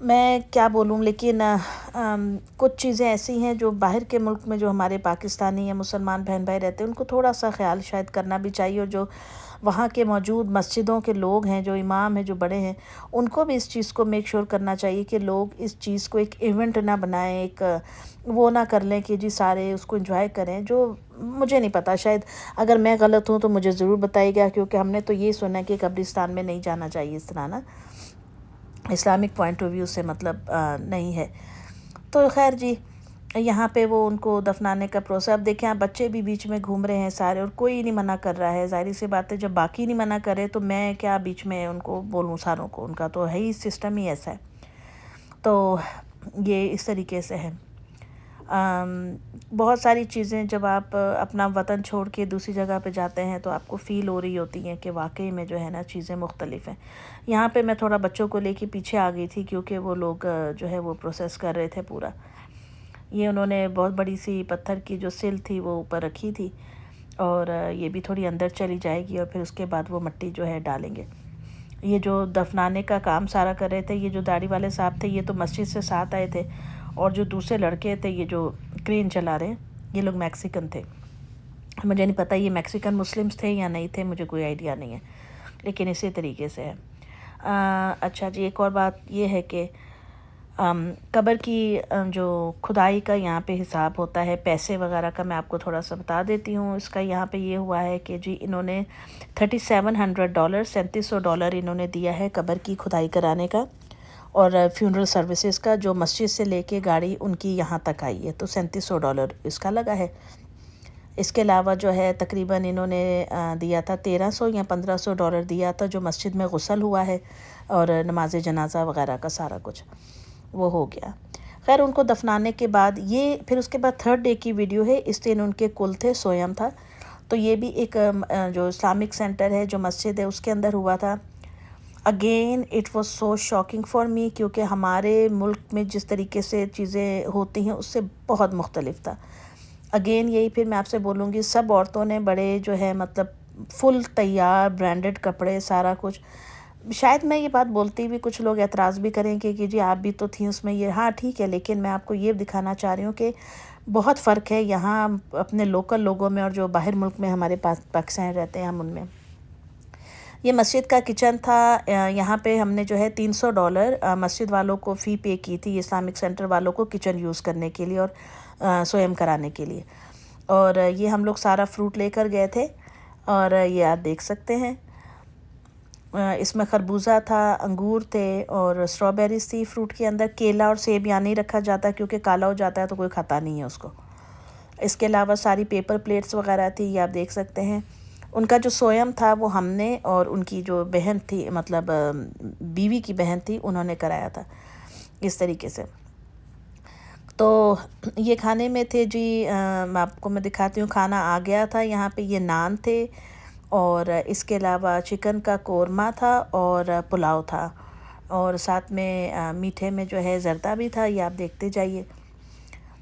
میں کیا بولوں، لیکن کچھ چیزیں ایسی ہیں جو باہر کے ملک میں جو ہمارے پاکستانی یا مسلمان بہن بھائی رہتے ہیں ان کو تھوڑا سا خیال شاید کرنا بھی چاہیے، اور جو وہاں کے موجود مسجدوں کے لوگ ہیں، جو امام ہیں، جو بڑے ہیں، ان کو بھی اس چیز کو میک شور کرنا چاہیے کہ لوگ اس چیز کو ایک ایونٹ نہ بنائیں، ایک وہ نہ کر لیں کہ جی سارے اس کو انجوائے کریں۔ جو مجھے نہیں پتا، شاید اگر میں غلط ہوں تو مجھے ضرور بتائیے گا، کیونکہ ہم نے تو یہ سنا ہے کہ قبرستان میں نہیں جانا چاہیے اس طرح نا، اسلامک پوائنٹ آف ویو سے مطلب نہیں ہے۔ تو خیر جی، یہاں پہ وہ ان کو دفنانے کا پروسیس، اب دیکھیں آپ بچے بھی بیچ میں گھوم رہے ہیں سارے، اور کوئی نہیں منع کر رہا ہے، ظاہر سی بات ہے جب باقی نہیں منع کرے تو میں کیا بیچ میں ان کو بولوں ساروں کو، ان کا تو ہے ہی سسٹم ہی ایسا ہے۔ تو یہ اس طریقے سے ہے۔ بہت ساری چیزیں جب آپ اپنا وطن چھوڑ کے دوسری جگہ پہ جاتے ہیں تو آپ کو فیل ہو رہی ہوتی ہیں کہ واقعی میں جو ہے نا چیزیں مختلف ہیں۔ یہاں پہ میں تھوڑا بچوں کو لے کے پیچھے آ گئی تھی، کیونکہ وہ لوگ جو ہے وہ پروسیس کر رہے تھے پورا۔ یہ انہوں نے بہت بڑی سی پتھر کی جو سل تھی وہ اوپر رکھی تھی، اور یہ بھی تھوڑی اندر چلی جائے گی، اور پھر اس کے بعد وہ مٹی جو ہے ڈالیں گے۔ یہ جو دفنانے کا کام سارا کر رہے تھے، یہ جو داڑھی والے صاحب تھے، یہ تو مسجد سے ساتھ آئے تھے، اور جو دوسرے لڑکے تھے یہ جو کرین چلا رہے ہیں، یہ لوگ میکسیکن تھے۔ مجھے نہیں پتہ یہ میکسیکن مسلمز تھے یا نہیں تھے، مجھے کوئی آئیڈیا نہیں ہے، لیکن اسی طریقے سے ہے۔ اچھا جی، ایک اور بات یہ ہے کہ قبر کی جو کھدائی کا یہاں پہ حساب ہوتا ہے، پیسے وغیرہ کا میں آپ کو تھوڑا سا بتا دیتی ہوں۔ اس کا یہاں پہ یہ ہوا ہے کہ جی انہوں نے $3700 $3700 انہوں نے دیا ہے قبر کی کھدائی کرانے کا، اور فیونرل سروسز کا، جو مسجد سے لے کے گاڑی ان کی یہاں تک آئی ہے، تو $3700 اس کا لگا ہے۔ اس کے علاوہ جو ہے تقریباً انہوں نے دیا تھا $1300 یا $1500 دیا تھا، جو مسجد میں غسل ہوا ہے اور نماز جنازہ وغیرہ کا سارا کچھ وہ ہو گیا۔ خیر ان کو دفنانے کے بعد یہ پھر اس کے بعد تھرڈ ڈے کی ویڈیو ہے۔ اس دن ان کے کل تھے، سویم تھا، تو یہ بھی ایک جو اسلامک سینٹر ہے، جو مسجد ہے، اس کے اندر ہوا تھا۔ Again it was so shocking for me, کیونکہ ہمارے ملک میں جس طریقے سے چیزیں ہوتی ہیں اس سے بہت مختلف تھا۔ اگین یہی پھر میں آپ سے بولوں گی، سب عورتوں نے بڑے جو ہے مطلب فل تیار برانڈڈ کپڑے سارا کچھ۔ شاید میں یہ بات بولتی بھی کچھ لوگ اعتراض بھی کریں کہ جی آپ بھی تو تھیں اس میں، یہ ہاں ٹھیک ہے، لیکن میں آپ کو یہ دکھانا چاہ رہی ہوں کہ بہت فرق ہے یہاں اپنے لوکل لوگوں میں اور جو باہر ملک میں ہمارے پاکستان رہتے ہیں ہم ان میں۔ یہ مسجد کا کچن تھا، یہاں پہ ہم نے جو ہے $300 مسجد والوں کو فی پے کی تھی، اسلامک سینٹر والوں کو کچن یوز کرنے کے لیے اور سویم کرانے کے لیے۔ اور یہ ہم لوگ سارا فروٹ لے کر گئے تھے، اور یہ آپ دیکھ سکتے ہیں اس میں خربوزہ تھا، انگور تھے، اور اسٹرابیریز تھی فروٹ کے اندر۔ کیلا اور سیب یہاں نہیں رکھا جاتا کیونکہ کالا ہو جاتا ہے تو کوئی کھاتا نہیں ہے اس کو۔ اس کے علاوہ ساری پیپر پلیٹس وغیرہ تھی، یہ آپ دیکھ سکتے ہیں۔ ان کا جو سویم تھا وہ ہم نے اور ان کی جو بہن تھی، مطلب بیوی کی بہن تھی، انہوں نے کرایا تھا اس طریقے سے۔ تو یہ کھانے میں تھے جی، آپ کو میں دکھاتی ہوں، کھانا آ گیا تھا یہاں پہ، یہ نان تھے، اور اس کے علاوہ چکن کا قورمہ تھا اور پلاؤ تھا، اور ساتھ میں میٹھے میں جو ہے زردہ بھی تھا، یہ آپ دیکھتے جائیے۔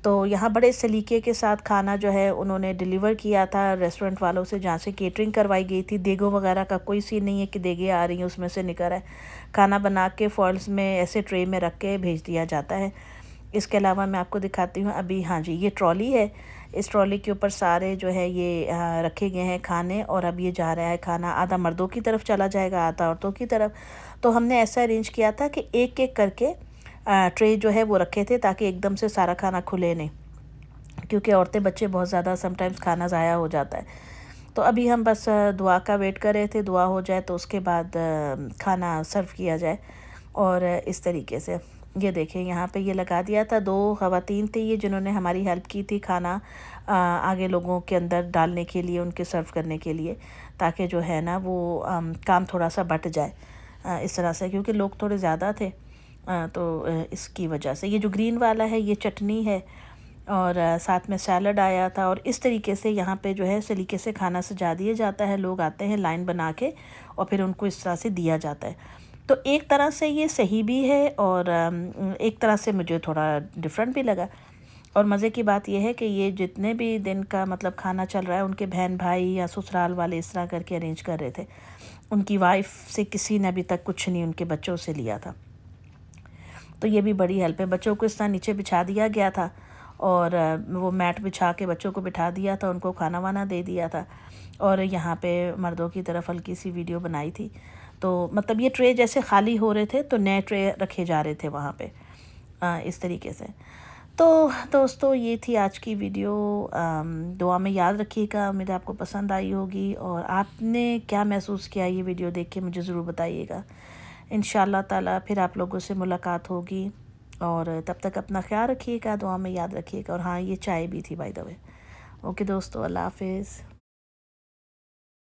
تو یہاں بڑے سلیقے کے ساتھ کھانا جو ہے انہوں نے ڈیلیور کیا تھا ریسٹورنٹ والوں سے، جہاں سے کیٹرنگ کروائی گئی تھی۔ دیگوں وغیرہ کا کوئی سین نہیں ہے کہ دیگیں آ رہی ہیں اس میں سے نکل رہا ہے، کھانا بنا کے فوائلز میں ایسے ٹرے میں رکھ کے بھیج دیا جاتا ہے۔ اس کے علاوہ میں آپ کو دکھاتی ہوں ابھی، ہاں جی یہ ٹرالی ہے، اس ٹرالی کے اوپر سارے جو ہے یہ رکھے گئے ہیں کھانے، اور اب یہ جا رہا ہے کھانا، آدھا مردوں کی طرف چلا جائے گا، آدھا عورتوں کی طرف۔ تو ہم نے ایسا ارینج کیا تھا کہ ایک ایک کر کے ٹرے جو ہے وہ رکھے تھے، تاکہ ایک دم سے سارا کھانا کھلے نہیں، کیونکہ عورتیں بچے بہت زیادہ سم ٹائمز کھانا ضائع ہو جاتا ہے۔ تو ابھی ہم بس دعا کا ویٹ کر رہے تھے، دعا ہو جائے تو اس کے بعد کھانا سرو کیا جائے، اور اس طریقے سے یہ دیکھیں یہاں پہ یہ لگا دیا تھا۔ 2 خواتین تھیں یہ، جنہوں نے ہماری ہیلپ کی تھی کھانا آگے لوگوں کے اندر ڈالنے کے لیے، ان کے سرو کرنے کے لیے، تاکہ جو ہے نا وہ کام تھوڑا سا بٹ جائے اس طرح سے، کیونکہ لوگ تھوڑے زیادہ تھے، تو اس کی وجہ سے۔ یہ جو گرین والا ہے یہ چٹنی ہے، اور ساتھ میں سیلڈ آیا تھا، اور اس طریقے سے یہاں پہ جو ہے سلیقے سے کھانا سجا دیا جاتا ہے، لوگ آتے ہیں لائن بنا کے، اور پھر ان کو اس طرح سے دیا جاتا ہے۔ تو ایک طرح سے یہ صحیح بھی ہے، اور ایک طرح سے مجھے تھوڑا ڈیفرنٹ بھی لگا۔ اور مزے کی بات یہ ہے کہ یہ جتنے بھی دن کا مطلب کھانا چل رہا ہے، ان کے بہن بھائی یا سسرال والے اس طرح کر کے ارینج کر رہے تھے، ان کی وائف سے کسی نے ابھی تک کچھ نہیں ان کے بچوں سے لیا تھا۔ تو یہ بھی بڑی ہیلپ ہے. بچوں کو اس طرح نیچے بچھا دیا گیا تھا اور وہ میٹ بچھا کے بچوں کو بٹھا دیا تھا, ان کو کھانا وانا دے دیا تھا, اور یہاں پہ مردوں کی طرف ہلکی سی ویڈیو بنائی تھی. تو مطلب یہ ٹرے جیسے خالی ہو رہے تھے تو نئے ٹرے رکھے جا رہے تھے وہاں پہ اس طریقے سے. تو دوستو یہ تھی آج کی ویڈیو. دعا میں یاد رکھیے گا, امید آپ کو پسند آئی ہوگی, اور آپ نے کیا محسوس کیا یہ ویڈیو دیکھ کے مجھے ضرور بتائیے گا. انشاءاللہ تعالیٰ پھر آپ لوگوں سے ملاقات ہوگی, اور تب تک اپنا خیال رکھیے گا, دعا میں یاد رکھیے گا. اور ہاں, یہ چائے بھی تھی بائی دا وے. اوکے دوستو, اللہ حافظ.